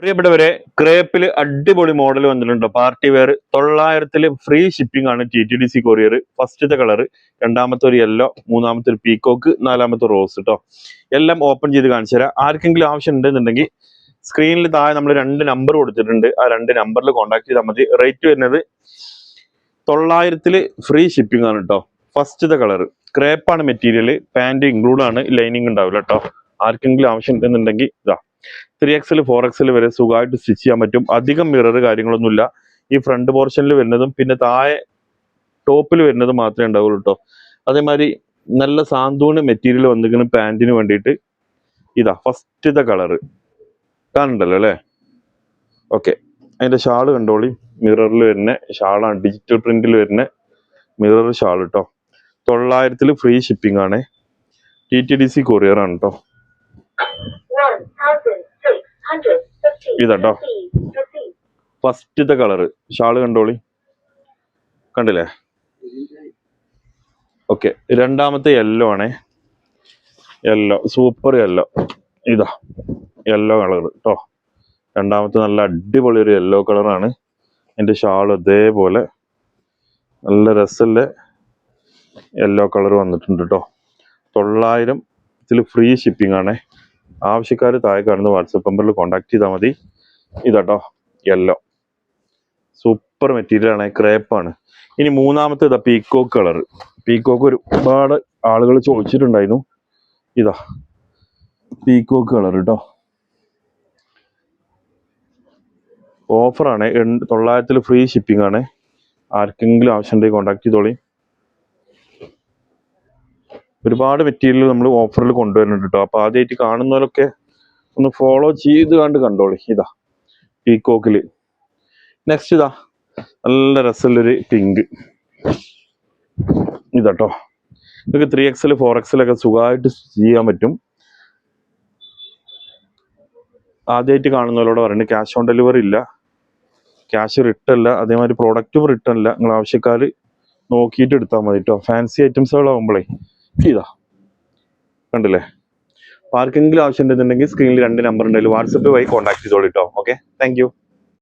പ്രിയപ്പെട്ടവരെ, ക്രേപ്പിൽ അടിപൊളി മോഡൽ വന്നിട്ടുണ്ട്. പാർട്ടി വെയർ 900 ഫ്രീ ഷിപ്പിംഗ് ആണ്. TTDC courier. ഫസ്റ്റത്തെ കളർ, രണ്ടാമത്തെ ഒരു യെല്ലോ, മൂന്നാമത്തെ ഒരു പീക്കോക്ക്, നാലാമത്തെ റോസ് കേട്ടോ. എല്ലാം ഓപ്പൺ ചെയ്ത് കാണിച്ചു തരാം. ആർക്കെങ്കിലും ആവശ്യം ഉണ്ടെന്നുണ്ടെങ്കിൽ സ്ക്രീനിൽ താഴെ നമ്മൾ 2 നമ്പർ കൊടുത്തിട്ടുണ്ട്. ആ 2 നമ്പറിൽ കോൺടാക്ട് ചെയ്താൽ മതി. റേറ്റ് വരുന്നത് 900 ഫ്രീ ഷിപ്പിംഗ് ആണ് കേട്ടോ. ഫസ്റ്റത്തെ കളർ ക്രേപ്പാണ് മെറ്റീരിയൽ. പാന്റ് ഇൻക്ലൂഡ് ആണ്, ലൈനിങ് ഉണ്ടാവില്ല കേട്ടോ. ആർക്കെങ്കിലും ആവശ്യം ഉണ്ടെന്നുണ്ടെങ്കിൽ ഇതാ 3XL 4XL വരെ സുഖമായിട്ട് സ്റ്റിച്ച് ചെയ്യാൻ പറ്റും. അധികം മിറർ കാര്യങ്ങളൊന്നുമില്ല. ഈ ഫ്രണ്ട് പോർഷനിൽ വരുന്നതും പിന്നെ താഴെ ടോപ്പിൽ വരുന്നതും മാത്രമേ ഉണ്ടാവുള്ളൂ കേട്ടോ. അതേമാതിരി നല്ല സാന്തൂണ് മെറ്റീരിയൽ വന്നിരിക്കുന്ന പാന്റിന് വേണ്ടിയിട്ട് ഇതാ ഫസ്റ്റത്തെ കളറ് കാണുന്നുണ്ടല്ലോ അല്ലേ. ഓക്കെ, അതിന്റെ ഷാള് കണ്ടോളി. മിററിൽ വരുന്ന ഷാളാണ്, ഡിജിറ്റൽ പ്രിന്റിൽ വരുന്ന മിറർ ഷാൾ കേട്ടോ. 900 ഫ്രീ ഷിപ്പിംഗ് ആണ്. TTDC കൊറിയർ ആണ് കേട്ടോ. ഇതാട്ടോ ഫസ്റ്റത്തെ കളറ്. ഷാള് കണ്ടോളി, കണ്ടില്ലേ. ഓക്കെ, രണ്ടാമത്തെ യെല്ലോ ആണേ. Yellow, super yellow. ഇതാ യെല്ലോ കളർ കേട്ടോ. രണ്ടാമത്തെ നല്ല അടിപൊളി ഒരു യെല്ലോ കളറാണ്. എൻ്റെ ഷാൾ അതേപോലെ നല്ല രസമുള്ള യെല്ലോ കളർ വന്നിട്ടുണ്ട് കേട്ടോ. 900 ഫ്രീ ഷിപ്പിംഗ് ആണ്. ആവശ്യക്കാർ താഴെ കാണുന്ന വാട്സപ്പ് നമ്പറിൽ കോൺടാക്ട് ചെയ്താൽ മതി. ഇതാട്ടോ യെല്ലോ, സൂപ്പർ മെറ്റീരിയൽ ആണ്, ക്രേപ്പാണ്. ഇനി മൂന്നാമത്തെ ഇതാ പീക്കോക്ക് കളർ. പീക്കോക്ക് ഒരുപാട് ആളുകൾ ചോദിച്ചിട്ടുണ്ടായിരുന്നു. ഇതാ പീക്കോക്ക് കളർ കേട്ടോ. ഓഫറാണ്. 900 ഫ്രീ ഷിപ്പിംഗ് ആണ്. ആർക്കെങ്കിലും ആവശ്യമുണ്ടെങ്കിൽ കോൺടാക്ട് ചെയ്തോളി. ഒരുപാട് മെറ്റീരിയൽ നമ്മൾ ഓഫറിൽ കൊണ്ടുവരുന്നുണ്ട് കേട്ടോ. അപ്പൊ ആദ്യമായിട്ട് കാണുന്നവരൊക്കെ ഒന്ന് ഫോളോ ചെയ്ത് കണ്ടോളി. ഇതാ പീക്കോക്കില്. നെക്സ്റ്റ് ഇതാ നല്ല രസമുള്ളൊരു പിങ്ക്. ഇതാട്ടോ, ഇതൊക്കെ 3XL 4XL ഒക്കെ സുഖമായിട്ട് ചെയ്യാൻ പറ്റും. ആദ്യമായിട്ട് കാണുന്നവരോട് പറയുന്നത് ക്യാഷ് ഓൺ ഡെലിവറി ഇല്ല, ക്യാഷ് റിട്ടേൺ അല്ല, അതേമാതിരി പ്രോഡക്റ്റും റിട്ടേൺ അല്ല. നിങ്ങൾ ആവശ്യക്കാർ നോക്കിയിട്ട് എടുത്താൽ മതി കേട്ടോ. ഫാൻസി ഐറ്റംസുകളാകുമ്പോഴേ ഇതാ കണ്ടില്ലേ. അപ്പോൾ ആർക്കെങ്കിലും ആവശ്യം ഉണ്ടെന്നുണ്ടെങ്കിൽ സ്ക്രീനിൽ 2 നമ്പർ ഉണ്ടെങ്കിൽ വാട്സപ്പ് വഴി കോൺടാക്ട് ചെയ്തോളൂ കേട്ടോ. Okay, thank you.